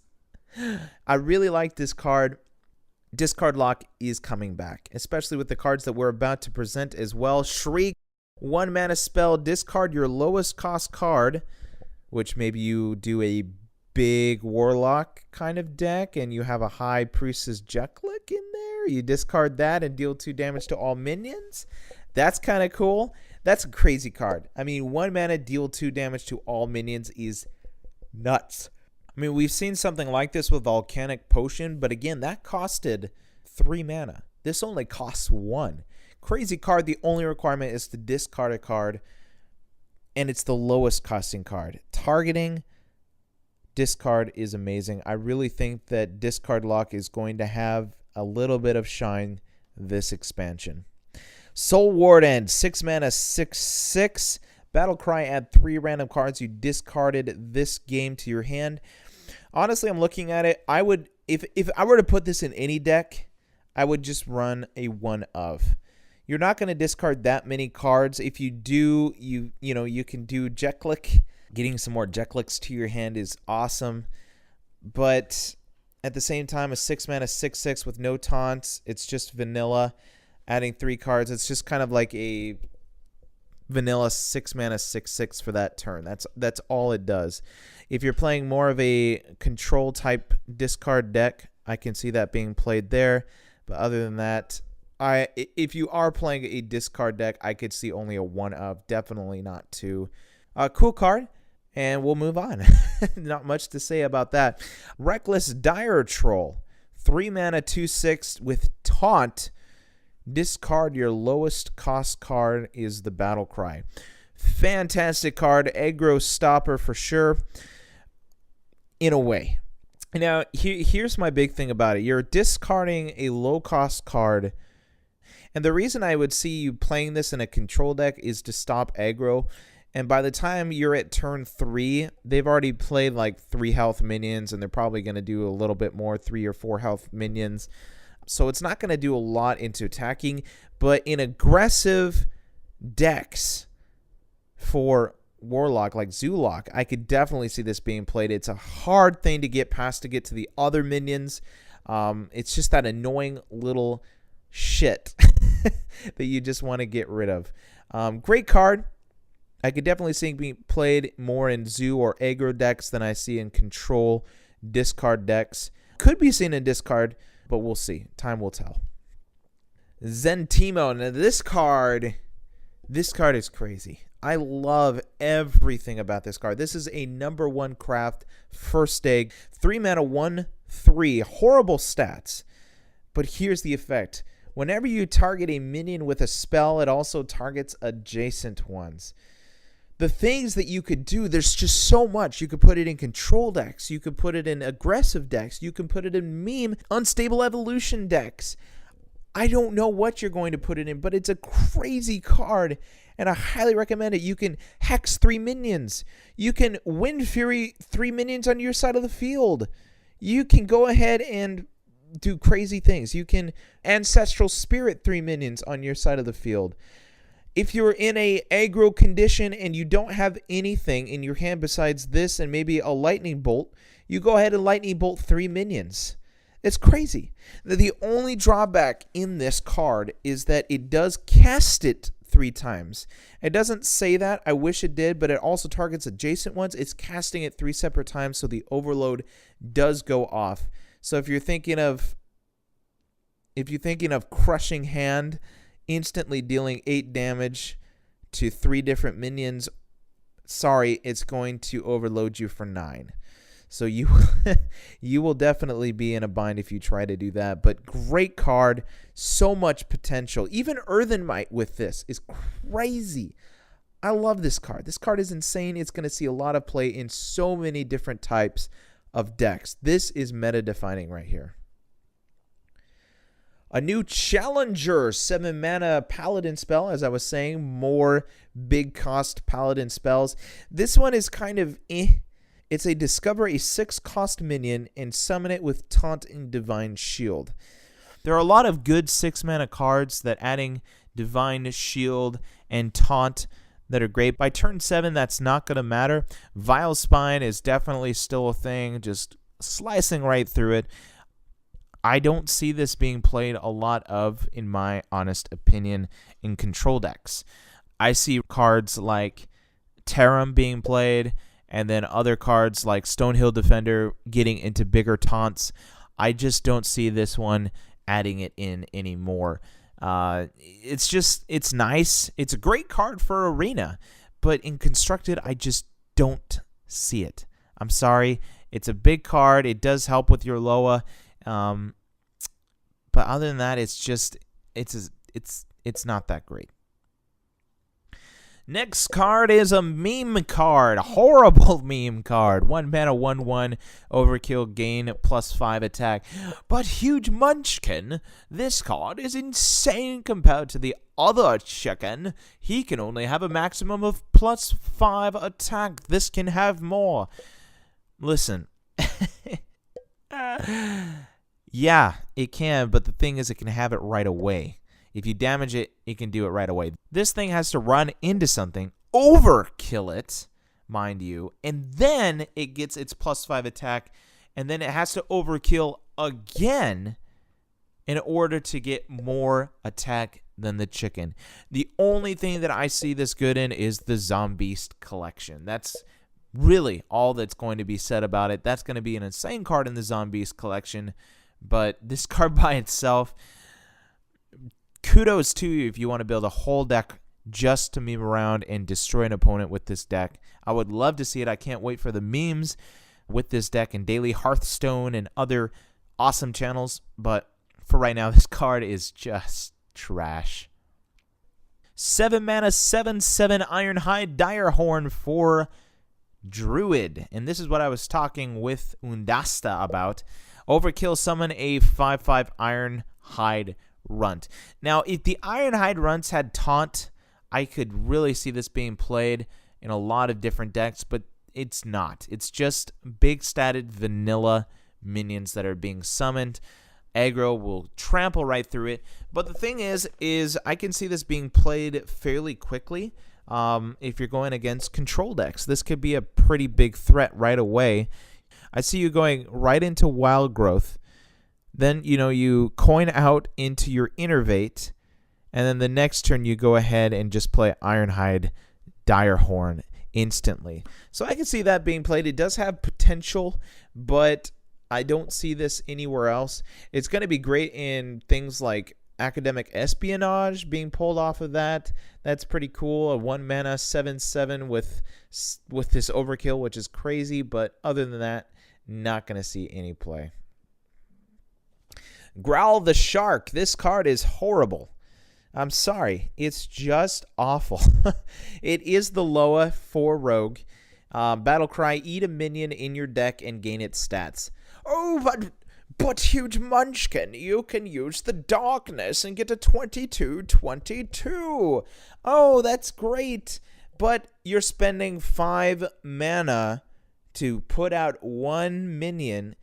Speaker 1: I really like this card. Discard Lock is coming back, especially with the cards that we're about to present as well. Shriek, 1 mana spell, discard your lowest cost card, which maybe you do a big Warlock kind of deck and you have a High Priestess Jeklik in there. You discard that and deal 2 damage to all minions. That's kind of cool. That's a crazy card. I mean, 1 mana, deal 2 damage to all minions is nuts. I mean, we've seen something like this with Volcanic Potion, but again, that costed 3 mana. This only costs 1. Crazy card. The only requirement is to discard a card, and it's the lowest costing card. Targeting discard is amazing. I really think that Discard Lock is going to have a little bit of shine this expansion. Soul Warden, 6 mana, 6/6. Battlecry, add 3 random cards you discarded this game to your hand. Honestly, I'm looking at it. I would, if I were to put this in any deck, I would just run a 1 of. You're not going to discard that many cards. If you do, you can do Jeklik, Getting some more deck clicks to your hand is awesome. But at the same time, a 6-mana 6/6 with no taunts. It's just vanilla. Adding 3 cards. It's just kind of like a vanilla 6-mana 6/6 for that turn. That's all it does. If you're playing more of a control type discard deck, I can see that being played there. But other than that, if you are playing a discard deck, I could see only a 1 of, definitely not 2. Cool card, and we'll move on. Not much to say about that. Reckless Dire Troll, 3-mana 2/6 with taunt. Discard your lowest cost card is the Battle Cry. Fantastic card, aggro stopper for sure, in a way. Now, here's my big thing about it. You're discarding a low-cost card, and the reason I would see you playing this in a control deck is to stop aggro, and by the time you're at turn 3, they've already played like 3 health minions, and they're probably going to do a little bit more, 3 or 4 health minions, so it's not going to do a lot into attacking, but in aggressive decks for Warlock, like Zoolock, I could definitely see this being played. It's a hard thing to get past to get to the other minions. It's just that annoying little shit that you just want to get rid of. Great card. I could definitely see it being played more in Zoo or aggro decks than I see in control discard decks. Could be seen in discard, but we'll see. Time will tell. Zentimo. Now this card is crazy. I love everything about this card. This is a #1 craft, first egg, 3-mana 1/3. Horrible stats. But here's the effect. Whenever you target a minion with a spell, it also targets adjacent ones. The things that you could do, there's just so much. You could put it in control decks. You could put it in aggressive decks. You can put it in meme, unstable evolution decks. I don't know what you're going to put it in, but it's a crazy card, and I highly recommend it. You can Hex 3 minions. You can Wind Fury 3 minions on your side of the field. You can go ahead and do crazy things. You can Ancestral Spirit 3 minions on your side of the field. If you're in a aggro condition and you don't have anything in your hand besides this and maybe a Lightning Bolt, you go ahead and Lightning Bolt 3 minions. It's crazy. The only drawback in this card is that it does cast it 3 times. It doesn't say that. I wish it did, but it also targets adjacent ones. It's casting it 3 separate times, so the overload does go off. So if you're thinking of Crushing Hand, instantly dealing 8 damage to 3 different minions, sorry, it's going to overload you for 9. So you will definitely be in a bind if you try to do that. But great card, so much potential. Even Earthen Might with this is crazy. I love this card. This card is insane. It's going to see a lot of play in so many different types of decks. This is meta-defining right here. A new Challenger 7-mana Paladin spell, as I was saying, more big cost Paladin spells. This one is kind of It's a discover a 6-cost minion and summon it with Taunt and Divine Shield. There are a lot of good 6-mana cards that adding Divine Shield and Taunt that are great. By turn 7, that's not going to matter. Vile Spine is definitely still a thing, just slicing right through it. I don't see this being played a lot of, in my honest opinion, in control decks. I see cards like Tarim being played, and then other cards like Stonehill Defender getting into bigger taunts. I just don't see this one adding it in anymore. It's nice. It's a great card for Arena, but in Constructed, I just don't see it. I'm sorry. It's a big card. It does help with your Loa. But other than that, it's not that great. Next card is a meme card. A horrible meme card. 1 mana 1/1 overkill gain +5 attack. But Huge Munchkin, this card is insane compared to the other chicken. He can only have a maximum of +5 attack. This can have more. Listen. Yeah, it can, but the thing is it can have it right away. If you damage it, it can do it right away. This thing has to run into something, overkill it,
Speaker 2: mind you. And then it gets its +5 attack, and then it has to overkill again in order to get more attack than the chicken. The only thing that I see this good in is the Zombeast collection. That's really all that's going to be said about it. That's going to be an insane card in the Zombeast collection, but this card by itself, kudos to you if you want to build a whole deck just to meme around and destroy an opponent with this deck. I would love to see it. I can't wait for the memes with this deck and daily Hearthstone and other awesome channels, but for right now, this card is just trash. 7 mana, 7/7 Ironhide Direhorn for Druid. And this is what I was talking with Undasta about. Overkill summon a 5/5 Ironhide Runt. Now, if the Ironhide Runts had Taunt, I could really see this being played in a lot of different decks, but it's not. It's just big statted vanilla minions that are being summoned. Aggro will trample right through it. But the thing is I can see this being played fairly quickly. If you're going against control decks, this could be a pretty big threat right away. I see you going right into Wild Growth. Then, you coin out into your Innervate. And then the next turn, you go ahead and just play Ironhide Direhorn instantly. So I can see that being played. It does have potential, but I don't see this anywhere else. It's going to be great in things like Academic Espionage being pulled off of that. That's pretty cool. A 1 mana 7/7 with this overkill, which is crazy. But other than that, not going to see any play. Growl the Shark. This card is horrible. I'm sorry. It's just awful. It is the Loa for Rogue. Battlecry, eat a minion in your deck and gain its stats. Oh, but Huge Munchkin, you can use the Darkness and get a 22/22. Oh, that's great. But you're spending 5 mana to put out 1 minion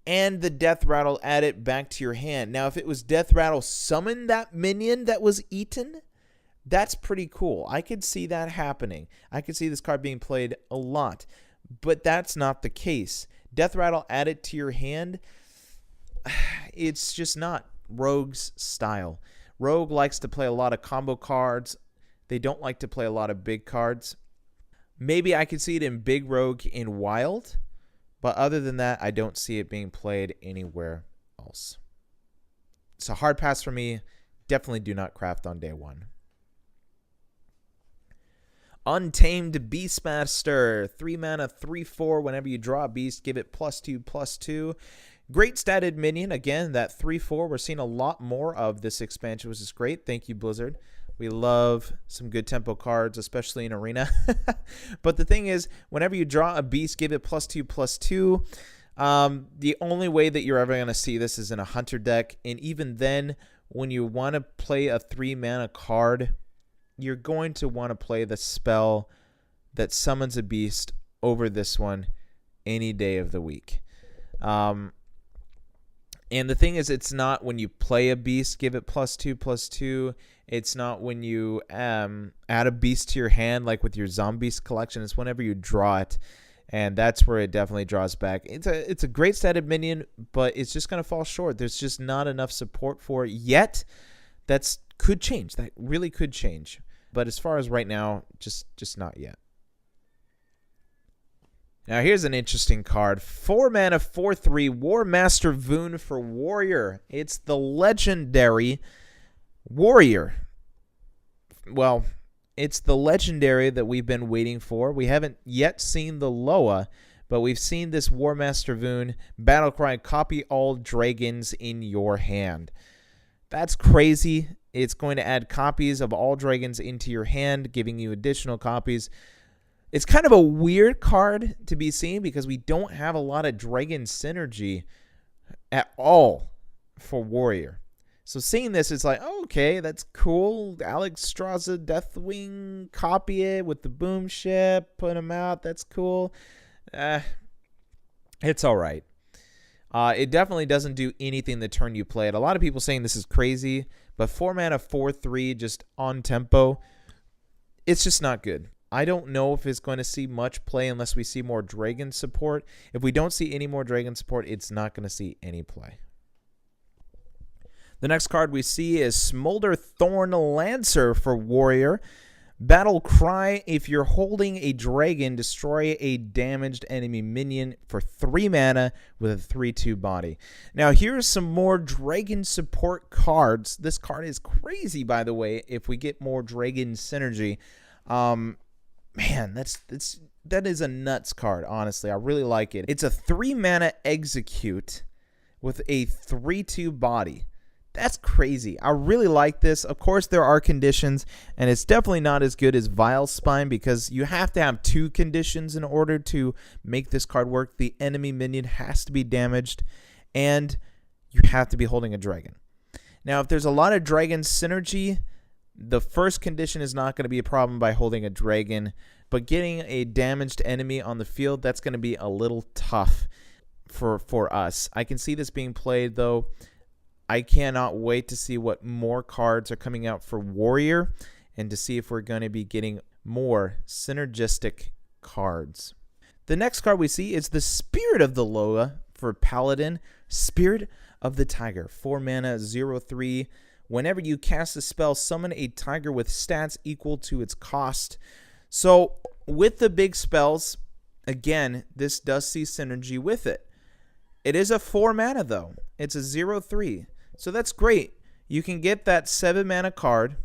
Speaker 2: and the Death Rattle add it back to your hand. Now, if it was Death Rattle summon that minion that was eaten, that's pretty cool. I could see that happening. I could see this card being played a lot. But that's not the case. Death Rattle added to your hand, it's just not Rogue's style. Rogue likes to play a lot of combo cards. They don't like to play a lot of big cards. Maybe I could see it in Big Rogue in Wild, but other than that, I don't see it being played anywhere else. It's a hard pass for me. Definitely do not craft on day 1. Untamed Beastmaster, 3 mana, 3/4. Whenever you draw a beast, give it +2/+2. Great statted minion. Again, that 3/4. We're seeing a lot more of this expansion, which is great. Thank you, Blizzard. We love some good tempo cards, especially in Arena. But the thing is, whenever you draw a beast, give it +2/+2. The only way that you're ever going to see this is in a Hunter deck. And even then, when you want to play a 3 mana card, you're going to want to play the spell that summons a beast over this one any day of the week. And the thing is, it's not when you play a beast, give it +2/+2. It's not when you add a beast to your hand, like with your Zombeast collection. It's whenever you draw it, and that's where it definitely draws back. It's a great statted minion, but it's just going to fall short. There's just not enough support for it yet. That could change. That really could change. But as far as right now, just not yet. Now here's an interesting card. 4 mana, 4/3, War Master Voon for Warrior. It's the legendary Warrior. Well, it's the legendary that we've been waiting for. We haven't yet seen the Loa, but we've seen this War Master Voon. Battlecry, copy all dragons in your hand. That's crazy. It's going to add copies of all dragons into your hand, giving you additional copies. It's kind of a weird card to be seen because we don't have a lot of dragon synergy at all for Warrior. So seeing this, it's like, oh, okay, that's cool. Alex Straza Deathwing, copy it with the boom ship, put him out. That's cool. It's all right. It definitely doesn't do anything the turn you play it. A lot of people saying this is crazy, but 4 mana, 4/3, just on tempo, it's just not good. I don't know if it's going to see much play unless we see more dragon support. If we don't see any more dragon support, it's not going to see any play. The next card we see is Smolder Thorn Lancer for Warrior. Battle Cry: if you're holding a dragon, destroy a damaged enemy minion for 3 mana with a 3/2 body. Now here's some more dragon support cards. This card is crazy, by the way, if we get more dragon synergy. Man, that is a nuts card, honestly. I really like it. It's a 3 mana execute with a 3/2 body. That's crazy. I really like this. Of course, there are conditions, and it's definitely not as good as Vile Spine because you have to have 2 conditions in order to make this card work. The enemy minion has to be damaged, and you have to be holding a dragon. Now, if there's a lot of dragon synergy, the first condition is not going to be a problem by holding a dragon, but getting a damaged enemy on the field, that's going to be a little tough for us. I can see this being played, though. I cannot wait to see what more cards are coming out for Warrior and to see if we're going to be getting more synergistic cards. The next card we see is the Spirit of the Loa for Paladin. Spirit of the Tiger, 4 mana, 0/3. Whenever you cast a spell, summon a tiger with stats equal to its cost. So with the big spells, again, this does see synergy with it. It is a 4 mana though. It's a 0/3. So that's great. You can get that 7 mana card.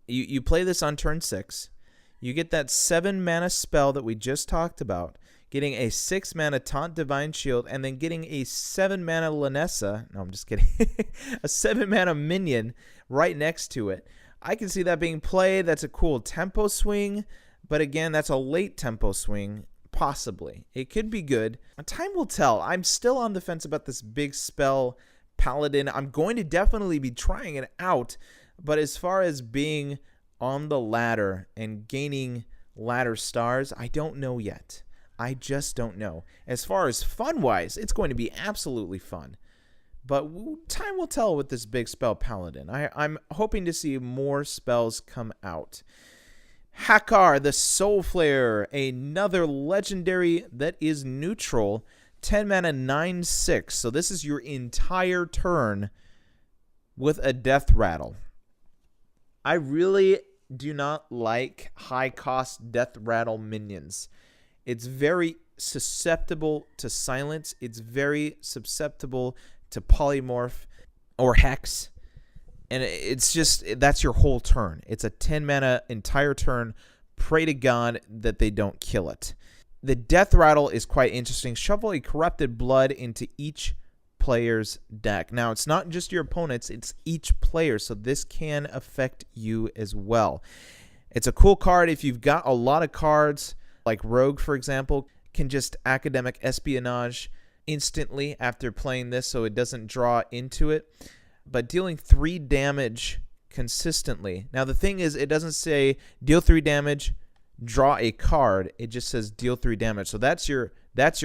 Speaker 2: You play this on turn 6. You get that 7 mana spell that we just talked about, getting a 6 mana Taunt Divine Shield, and then getting a 7 mana Lanessa. No, I'm just kidding. A 7 mana minion right next to it. I can see that being played. That's a cool tempo swing. But again, that's a late tempo swing. Possibly. It could be good. Time will tell. I'm still on the fence about this big spell Paladin. I'm going to definitely be trying it out, but as far as being on the ladder and gaining ladder stars, I don't know yet. I just don't know. As far as fun-wise, it's going to be absolutely fun, but time will tell with this big spell Paladin. I'm hoping to see more spells come out. Hakar, the Soul Flare, another legendary that is neutral. 10 mana, 9/6. So this is your entire turn with a Death Rattle. I really do not like high-cost Death Rattle minions. It's very susceptible to silence. It's very susceptible to polymorph or hex. And it's just, that's your whole turn. It's a 10 mana entire turn. Pray to God that they don't kill it. The Death Rattle is quite interesting. Shuffle a Corrupted Blood into each player's deck. Now, it's not just your opponents, it's each player, so this can affect you as well. It's a cool card if you've got a lot of cards, like Rogue, for example, can just Academic Espionage instantly after playing this so it doesn't draw into it. But dealing 3 damage consistently. Now, the thing is, it doesn't say deal 3 damage, draw a card. It just says deal 3 damage. So that's your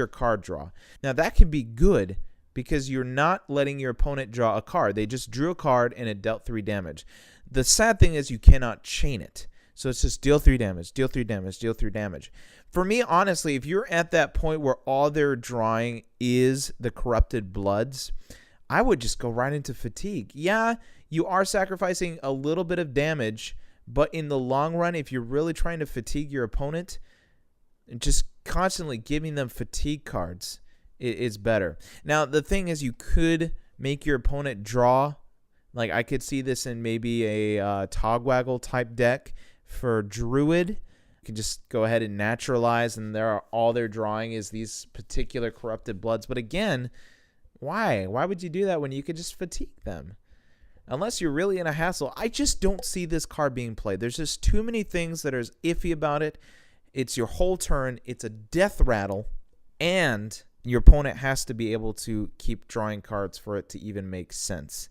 Speaker 2: card draw. Now that can be good because you're not letting your opponent draw a card. They just drew a card and it dealt 3 damage. The sad thing is you cannot chain it. So it's just deal 3 damage, deal 3 damage, deal 3 damage. For me, honestly, if you're at that point where all they're drawing is the Corrupted Bloods, I would just go right into Fatigue. Yeah, you are sacrificing a little bit of damage, but in the long run, if you're really trying to fatigue your opponent, just constantly giving them fatigue cards is better. Now, the thing is, you could make your opponent draw. Like, I could see this in maybe a Togwaggle type deck for Druid. You can just go ahead and naturalize, and all they're drawing is these particular Corrupted Bloods. But again, why? Why would you do that when you could just fatigue them? Unless you're really in a hassle. I just don't see this card being played. There's just too many things that are iffy about it. It's your whole turn. It's a Death Rattle. And your opponent has to be able to keep drawing cards for it to even make sense.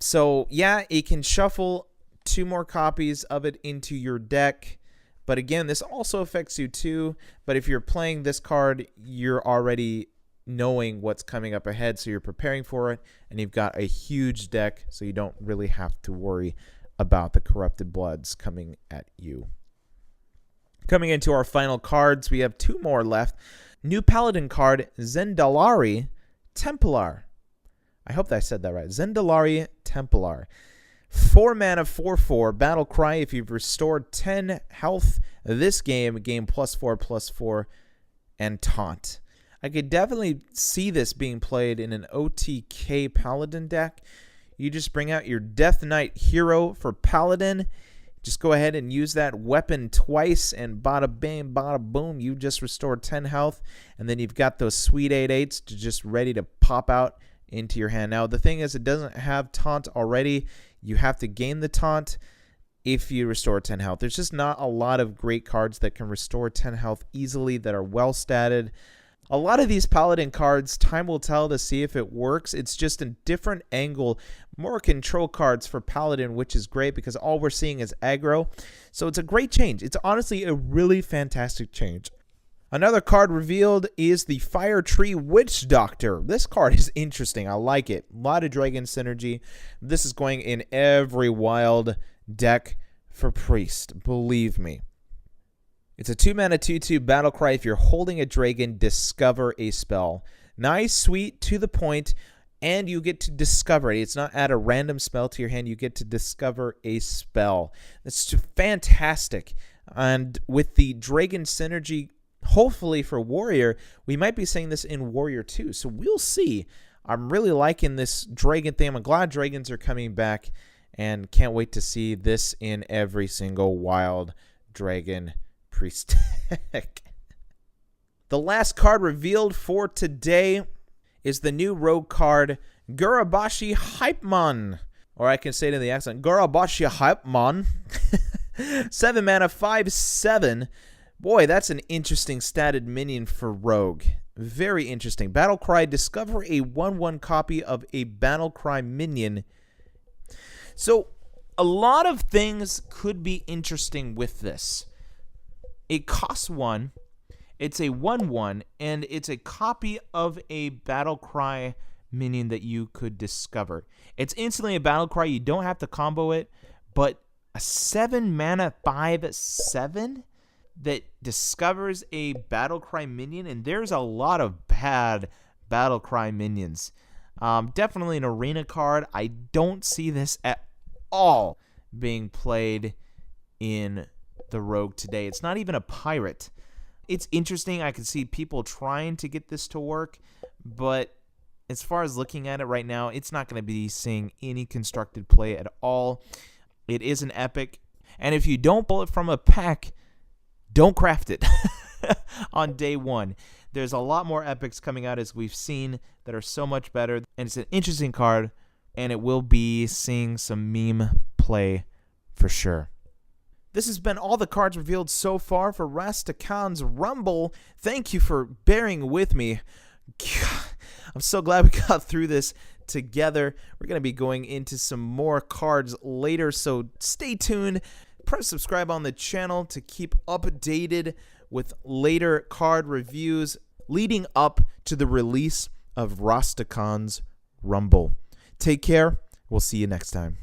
Speaker 2: So, yeah, it can shuffle 2 more copies of it into your deck. But again, this also affects you too. But if you're playing this card, you're already knowing what's coming up ahead, so you're preparing for it, and you've got a huge deck, so you don't really have to worry about the Corrupted Bloods coming at you. Coming into our final cards, we have 2 more left. New Paladin card, Zendalari Templar. I hope that I said that right. Zendalari Templar. 4 mana, 4/4. Battle Cry. If you've restored 10 health this game, gain +4/+4 and taunt. I could definitely see this being played in an OTK Paladin deck. You just bring out your Death Knight hero for Paladin. Just go ahead and use that weapon twice, and bada bang, bada boom, you just restored 10 health, and then you've got those sweet 8/8s to just ready to pop out into your hand. Now, the thing is, it doesn't have taunt already. You have to gain the taunt if you restore 10 health. There's just not a lot of great cards that can restore 10 health easily that are well statted. A lot of these Paladin cards, time will tell to see if it works. It's just a different angle, more control cards for Paladin, which is great because all we're seeing is aggro. So it's a great change. It's honestly a really fantastic change. Another card revealed is the Fire Tree Witch Doctor. This card is interesting. I like it. A lot of Dragon synergy. This is going in every wild deck for Priest. Believe me. It's a 2-mana 2/2 battle cry. If you're holding a dragon, discover a spell. Nice, sweet, to the point, and you get to discover it. It's not add a random spell to your hand. You get to discover a spell. That's fantastic. And with the dragon synergy, hopefully for Warrior, we might be seeing this in Warrior too. So we'll see. I'm really liking this dragon thing. I'm glad dragons are coming back, and can't wait to see this in every single wild dragon Priest deck. The last card revealed for today is the new rogue card, Gurabashi Hypemon. Or I can say it in the accent, Gurabashi Hypemon. 7 mana, 5/7. Boy, that's an interesting statted minion for rogue. Very interesting. Battle Cry, discover a 1/1 copy of a Battle Cry minion. So, a lot of things could be interesting with this. It costs 1, it's a 1/1, and it's a copy of a Battle Cry minion that you could discover. It's instantly a Battle Cry, you don't have to combo it, but a 7 mana 5/7 that discovers a Battle Cry minion, and there's a lot of bad Battle Cry minions. Definitely an arena card. I don't see this at all being played in the rogue today. It's not even a pirate. It's interesting. I can see people trying to get this to work, but as far as looking at it right now, it's not going to be seeing any constructed play at all. It is an epic, and if you don't pull it from a pack, don't craft it on day 1. There's a lot more epics coming out, as we've seen, that are so much better, and it's an interesting card, and it will be seeing some meme play for sure. This has been all the cards revealed so far for Rastakhan's Rumble. Thank you for bearing with me. I'm so glad we got through this together. We're going to be going into some more cards later, so stay tuned. Press subscribe on the channel to keep updated with later card reviews leading up to the release of Rastakhan's Rumble. Take care. We'll see you next time.